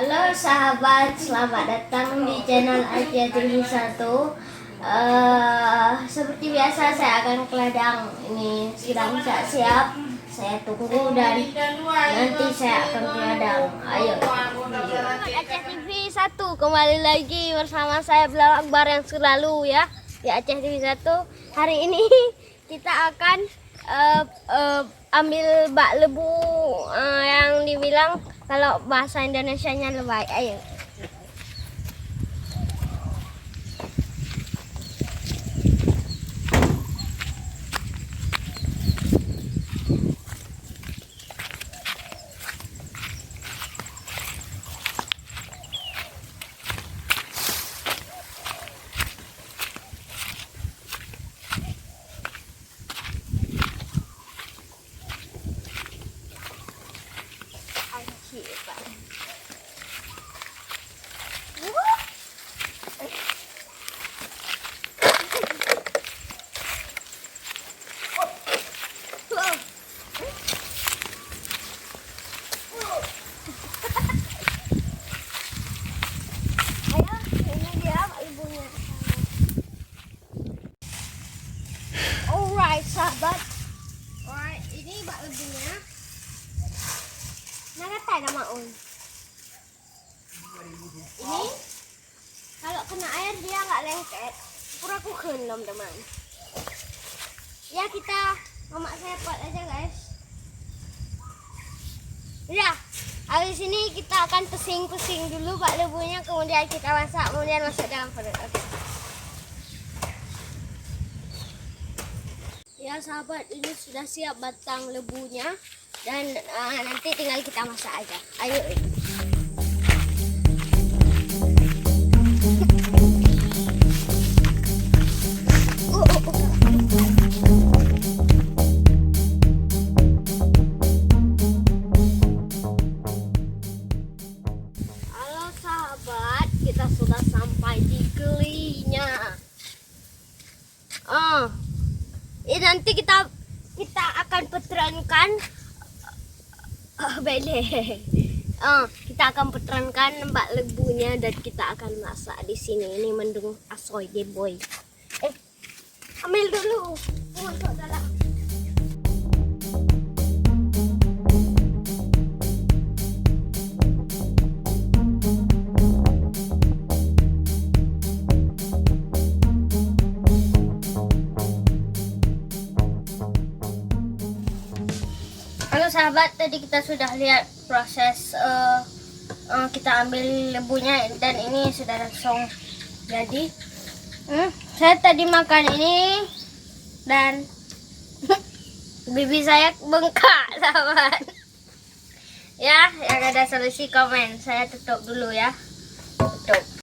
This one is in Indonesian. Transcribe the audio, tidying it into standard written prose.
Halo sahabat, selamat datang di channel Aja TV 1. Seperti biasa saya akan ke ladang. Ini sedang siap-siap. Saya tunggu dan nanti saya akan ke ladang. Ayo. Aceh TV 1 kembali lagi bersama saya Bilal Akbar yang selalu ya di Aceh TV 1. Hari ini kita akan ambil bak lebu yang dibilang kalau bahasa Indonesianya lebay. Ayo. Alright sahabat, alright ini bak lebunya. Nakatay nama on. Ini kalau kena air dia nggak lengket. Pura aku kenom teman. Ya kita mamak saya pot aja guys. Ya, habis ini kita akan pesing-pesing dulu bak lebunya, kemudian kita masak, kemudian masuk dalam perut. Oke. Ya sahabat, ini sudah siap batang lebunya dan nanti tinggal kita masak aja. Ayo. Halo sahabat, kita sudah sampai di gelinya. Nanti kita akan petrankan kita akan petrankan bak lebunya dan kita akan masak di sini. Ini mendung asoy boy. Ambil dulu, masuk dalam. Halo sahabat, tadi kita sudah lihat proses kita ambil lebunya dan ini sudah langsung jadi. Saya tadi makan ini dan bibi saya bengkak sahabat. Ya, yang ada solusi komen. Saya tutup dulu ya. Tutup.